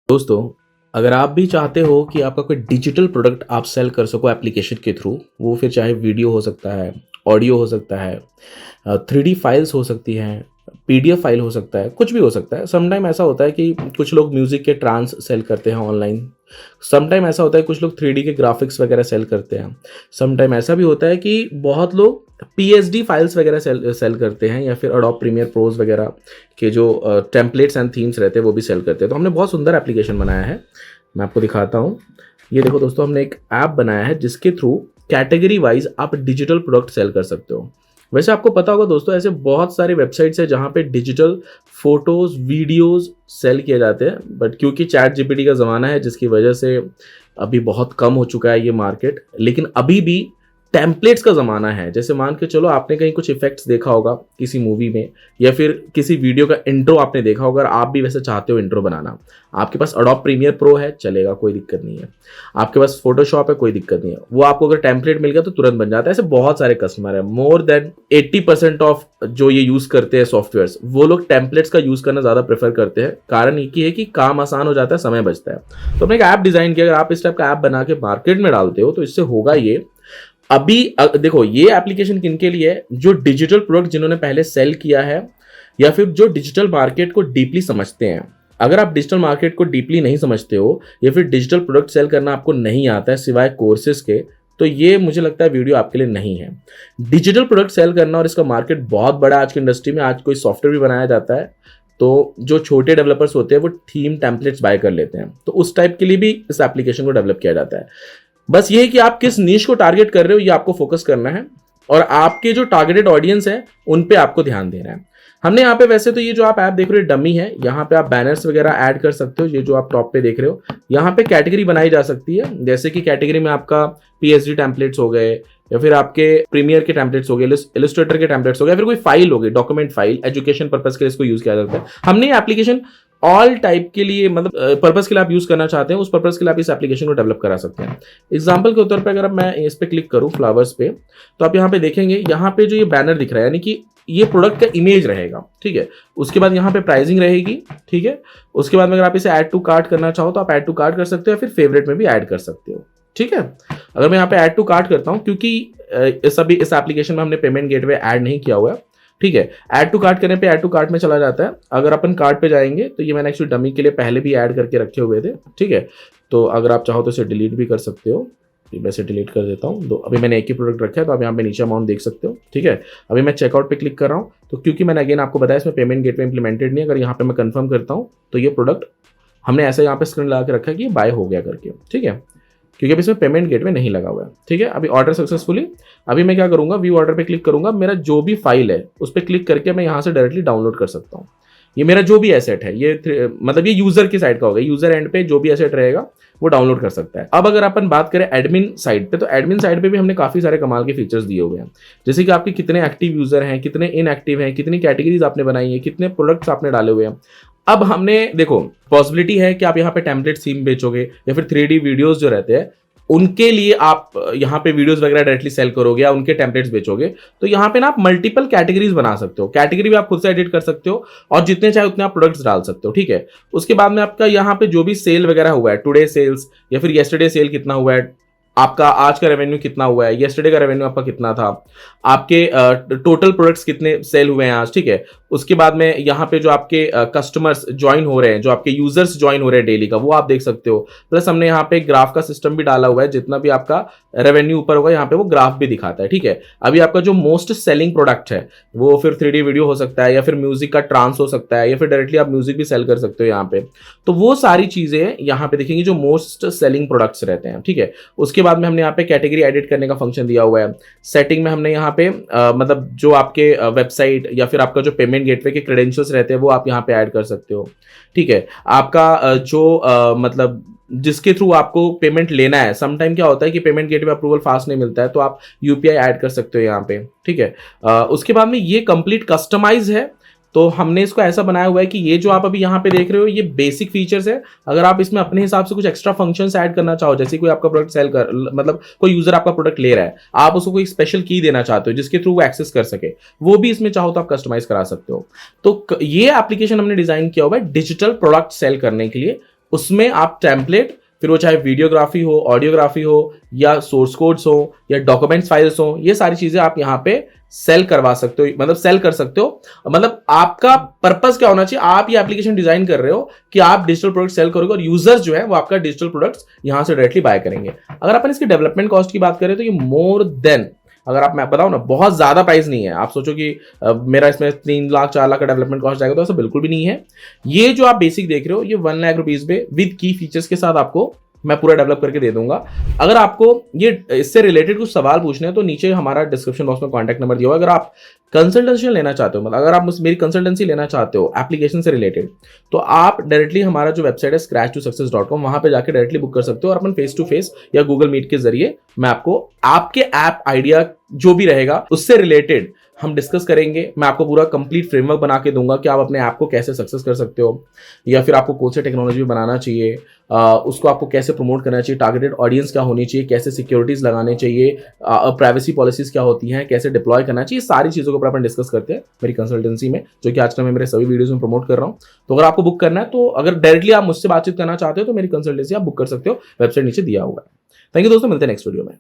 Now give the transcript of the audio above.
दोस्तों, अगर आप भी चाहते हो कि आपका कोई डिजिटल प्रोडक्ट आप सेल कर सको एप्लीकेशन के थ्रू, वो फिर चाहे वीडियो हो सकता है, ऑडियो हो सकता है, 3D फाइल्स हो सकती हैं, PDF फाइल हो सकता है, कुछ भी हो सकता है। समटाइम ऐसा होता है कि कुछ लोग म्यूज़िक के ट्रांस सेल करते हैं ऑनलाइन। समटाइम ऐसा होता है कुछ लोग 3D के ग्राफ़िक्स वगैरह सेल करते हैं। समटाइम ऐसा भी होता है कि बहुत लोग PSD फाइल्स वगैरह सेल सेल करते हैं या फिर एडोब प्रीमियर प्रोज़ वगैरह के जो टेम्पलेट्स एंड थीम्स रहते हैं वो भी सेल करते हैं। तो हमने बहुत सुंदर एप्लीकेशन बनाया है, मैं आपको दिखाता हूँ। ये देखो दोस्तों, हमने एक ऐप बनाया है जिसके थ्रू कैटेगरी वाइज आप डिजिटल प्रोडक्ट सेल कर सकते हो। वैसे आपको पता होगा दोस्तों, ऐसे बहुत सारे वेबसाइट्स हैं जहाँ पे डिजिटल फोटोज़, वीडियोज़ सेल किए जाते हैं, बट क्योंकि चैट जीपीटी का ज़माना है जिसकी वजह से अभी बहुत कम हो चुका है ये मार्केट। लेकिन अभी भी टेम्पलेट्स का ज़माना है। जैसे मान के चलो, आपने कहीं कुछ इफेक्ट्स देखा होगा किसी मूवी में या फिर किसी वीडियो का इंट्रो आपने देखा होगा, और आप भी वैसे चाहते हो इंट्रो बनाना। आपके पास एडोब प्रीमियर प्रो है, चलेगा, कोई दिक्कत नहीं है। आपके पास फोटोशॉप है, कोई दिक्कत नहीं है। वो आपको अगर टेम्पलेट मिल गया तो तुरंत बन जाता है। ऐसे बहुत सारे कस्टमर है, मोर देन 80% ऑफ जो ये यूज़ करते हैं सॉफ्टवेयर्स, वो लोग टेम्पलेट्स का यूज़ करना ज़्यादा प्रेफर करते हैं। कारण एक ही है कि काम आसान हो जाता है, समय बचता है। तो हमने एक ऐप डिज़ाइन किया। अगर आप इस टाइप का ऐप बना के मार्केट में डालते हो तो इससे होगा ये। अभी देखो, ये एप्लीकेशन किनके लिए है? जो डिजिटल प्रोडक्ट जिन्होंने पहले सेल किया है या फिर जो डिजिटल मार्केट को डीपली समझते हैं। अगर आप डिजिटल मार्केट को डीपली नहीं समझते हो या फिर डिजिटल प्रोडक्ट सेल करना आपको नहीं आता है सिवाय कोर्सेज के, तो ये मुझे लगता है वीडियो आपके लिए नहीं है। डिजिटल प्रोडक्ट सेल करना, और इसका मार्केट बहुत बड़ा है आज की इंडस्ट्री में। आज कोई सॉफ्टवेयर भी बनाया जाता है तो जो छोटे डेवलपर्स होते हैं वो थीम टेम्पलेट्स बाय कर लेते हैं, तो उस टाइप के लिए भी इस एप्लीकेशन को डेवलप किया जाता है। बस ये है कि आप किस नीश को टारगेट कर रहे हो, ये आपको फोकस करना है, और आपके जो टारगेटेड ऑडियंस है उन पे आपको ध्यान देना है। हमने यहाँ पे, वैसे तो ये जो आप ऐप देख रहे हो डमी है, यहाँ पे आप बैनर्स वगैरह ऐड कर सकते हो। ये जो आप टॉप पे देख रहे हो, यहाँ पे कैटेगरी बनाई जा सकती है। जैसे कि कैटेगरी में आपका PSD टेम्पलेट्स हो गए, या फिर आपके प्रीमियर के टेम्पलेट्स हो गए, इलस्ट्रेटर के टेम्पलेट्स हो गए, फिर कोई फाइल हो गई, डॉक्यूमेंट फाइल, एजुकेशन पर्पस के लिए इसको यूज किया जाता है। हमने एप्लीकेशन ऑल टाइप के लिए, मतलब पर्पस के लिए आप यूज करना चाहते हैं, उस पर्पस के लिए आप इस एप्लीकेशन को डेवलप करा सकते हैं। एग्जांपल के तौर पे अगर मैं इस पे क्लिक करूं फ्लावर्स पे, तो आप यहाँ पे देखेंगे, यहाँ पे जो ये बैनर दिख रहा है, यानी कि ये प्रोडक्ट का इमेज रहेगा, ठीक है। उसके बाद यहाँ पे प्राइसिंग रहेगी, ठीक है। उसके बाद में अगर आप इसे ऐड टू कार्ट करना चाहो तो आप ऐड टू कार्ट कर सकते हो, या फिर फेवरेट में भी ऐड कर सकते हो, ठीक है। अगर मैं यहाँ पे ऐड टू कार्ट करता हूँ, क्योंकि इस एप्लीकेशन में हमने पेमेंट गेटवे ऐड नहीं किया हुआ है, ठीक है। ऐड टू कार्ट करने पे ऐड टू कार्ट में चला जाता है। अगर अपन कार्ट पे जाएंगे तो ये मैंने एक्चुअली डमी के लिए पहले भी ऐड करके रखे हुए थे, ठीक है। तो अगर आप चाहो तो इसे डिलीट भी कर सकते हो। मैं इसे डिलीट कर देता हूँ। तो अभी मैंने एक ही प्रोडक्ट रखा है, तो आप यहाँ पे नीचे अमाउंट देख सकते हो, ठीक है। अभी मैं चेकआउट पे क्लिक कर रहा हूँ, तो क्योंकि मैंने अगेन आपको बताया इसमें पेमेंट गेटवे इंप्लीमेंटेड नहीं है। अगर यहाँ पे मैं कंफर्म करता हूँ तो ये प्रोडक्ट हमने ऐसे यहाँ पे स्क्रीन लगा के रखा है कि ये बाय हो गया करके, ठीक है, क्योंकि अभी इसमें पेमेंट गेटवे नहीं लगा हुआ है, ठीक है। अभी ऑर्डर सक्सेसफुली। अभी मैं क्या करूंगा, व्यू ऑर्डर पे क्लिक करूंगा। मेरा जो भी फाइल है उस पर क्लिक करके मैं यहाँ से डायरेक्टली डाउनलोड कर सकता हूँ। ये मेरा जो भी एसेट है, ये मतलब ये यूजर की साइड का होगा। यूजर एंड पे जो भी एसेट रहेगा वो डाउनलोड कर सकता है। अब अगर अपन बात करें एडमिन साइड पे, तो एडमिन साइड पे भी हमने काफी सारे कमाल के फीचर्स दिए हुए हैं। जैसे कि आपके कितने एक्टिव यूजर हैं, कितने इनएक्टिव हैं, कितनी कैटेगरीज आपने बनाई है, कितने प्रोडक्ट्स आपने डाले हुए हैं। अब हमने देखो, पॉसिबिलिटी है कि आप यहाँ पे टेम्पलेट थीम बेचोगे या फिर 3D वीडियोस जो रहते हैं उनके लिए आप यहाँ पे वीडियोस वगैरह डायरेक्टली सेल करोगे या उनके टेम्पलेट्स बेचोगे, तो यहाँ पे ना आप मल्टीपल कैटेगरीज बना सकते हो। कैटेगरी भी आप खुद से एडिट कर सकते हो और जितने चाहे उतने आप प्रोडक्ट्स डाल सकते हो, ठीक है। उसके बाद में आपका यहाँ पे जो भी सेल वगैरह हुआ है, टुडे सेल्स या फिर येस्टरडे सेल कितना हुआ है, आपका आज का रेवेन्यू कितना हुआ है, येस्टरडे का रेवेन्यू आपका कितना था, आपके टोटल प्रोडक्ट्स कितने सेल हुए हैं आज, ठीक है। उसके बाद में यहाँ पे जो आपके कस्टमर्स ज्वाइन हो रहे हैं, जो आपके यूजर्स ज्वाइन हो रहे हैं डेली का, वो आप देख सकते हो। प्लस हमने यहाँ पे ग्राफ का सिस्टम भी डाला हुआ है, जितना भी आपका रेवेन्यू ऊपर होगा यहाँ पे वो ग्राफ भी दिखाता है, ठीक है। अभी आपका जो मोस्ट सेलिंग प्रोडक्ट है वो फिर 3D वीडियो हो सकता है, या फिर म्यूजिक का ट्रांस हो सकता है, या फिर डायरेक्टली आप म्यूजिक भी सेल कर सकते हो यहाँ पे। तो वो सारी चीजें यहाँ पे देखेंगे जो मोस्ट सेलिंग प्रोडक्ट्स रहते हैं, ठीक है। उसके बाद में हमने यहाँ पे कैटेगरी एडिट करने का फंक्शन दिया हुआ है। सेटिंग में हमने यहाँ पे मतलब जो आपके वेबसाइट या फिर आपका जो पेमेंट गेटवे के क्रेडेंशियल्स रहते हैं वो आप यहाँ पे ऐड कर सकते हो, ठीक है। आपका जो मतलब जिसके थ्रू आपको पेमेंट लेना है, समटाइम क्या होता है कि पेमेंट गेटवे अप्रूवल फास्ट नहीं मिलता है, तो आप UPI ऐड कर सकते हो यहाँ पे, ठीक है। उसके बाद में ये कंप्लीट कस्टमाइज है। तो हमने इसको ऐसा बनाया हुआ है कि ये जो आप अभी यहाँ पे देख रहे हो ये बेसिक फीचर्स है। अगर आप इसमें अपने हिसाब से कुछ एक्स्ट्रा फंक्शंस ऐड करना चाहो, जैसे कोई आपका प्रोडक्ट सेल कर, मतलब कोई यूजर आपका प्रोडक्ट ले रहा है, आप उसको कोई स्पेशल की देना चाहते हो जिसके थ्रू वो एक्सेस कर सके, वो भी इसमें चाहो तो आप कस्टमाइज करा सकते हो। तो ये एप्लीकेशन हमने डिजाइन किया हुआ है डिजिटल प्रोडक्ट सेल करने के लिए, उसमें आप टेम्पलेट, फिर वो चाहे वीडियोग्राफी हो, ऑडियोग्राफी हो, या सोर्स कोड्स हो, या डॉक्यूमेंट्स फाइल्स हो, ये सारी चीजें आप यहाँ पे सेल करवा सकते हो, मतलब सेल कर सकते हो। मतलब आपका पर्पस क्या होना चाहिए, आप ये एप्लीकेशन डिजाइन कर रहे हो कि आप डिजिटल प्रोडक्ट सेल करोगे और यूजर्स जो है वो आपका डिजिटल प्रोडक्ट्स यहां से डायरेक्टली बाय करेंगे। अगर अपन इसकी डेवलपमेंट कॉस्ट की बात करें तो ये मोर देन, अगर आप, मैं बताऊं ना, बहुत ज्यादा प्राइस नहीं है। आप सोचो कि मेरा इसमें 3 लाख 4 लाख का डेवलपमेंट कॉस्ट जाएगा, तो ऐसा बिल्कुल भी नहीं है। ये जो आप बेसिक देख रहे हो ये 1 लाख रुपीज पे विद की फीचर्स के साथ आपको मैं पूरा डेवलप करके दे दूंगा। अगर आपको ये इससे रिलेटेड कुछ सवाल पूछने हैं तो नीचे हमारा डिस्क्रिप्शन बॉक्स में कॉन्टैक्ट नंबर दिया हुआ है। अगर आप कंसल्टेंसी लेना चाहते हो, मतलब अगर आप मेरी कंसल्टेंसी लेना चाहते हो एप्लीकेशन से रिलेटेड, तो आप डायरेक्टली हमारा जो वेबसाइट है scratch2success.com, वहां पे जाके डायरेक्टली बुक कर सकते हो और अपन फेस टू फेस या गूगल मीट के जरिए मैं आपको आपके ऐप आइडिया जो भी रहेगा उससे रिलेटेड हम डिस्कस करेंगे। मैं आपको पूरा कंप्लीट फ्रेमवर्क बना के दूंगा कि आप अपने ऐप को कैसे सक्सेस कर सकते हो, या फिर आपको कौन सी टेक्नोलॉजी बनाना चाहिए, उसको आपको कैसे प्रमोट करना चाहिए, टारगेटेड ऑडियंस क्या होनी चाहिए, कैसे सिक्योरिटीज लगाने चाहिए, प्राइवेसी पॉलिसीज क्या होती हैं, कैसे डिप्लॉय करना चाहिए, सारी चीज़ों के ऊपर अपन डिस्कस करते हैं मेरी कंसल्टेंसी में, जो कि आजकल मैं मेरे सभी वीडियोज में प्रमोट कर रहा हूँ। तो अगर आपको बुक करना है, तो अगर डायरेक्टली आप मुझसे बातचीत करना चाहते हो तो मेरी कंसल्टेंसी आप बुक कर सकते हो, वेबसाइट नीचे दिया हुआ है। थैंक यू दोस्तों, मिलते हैं नेक्स्ट वीडियो में।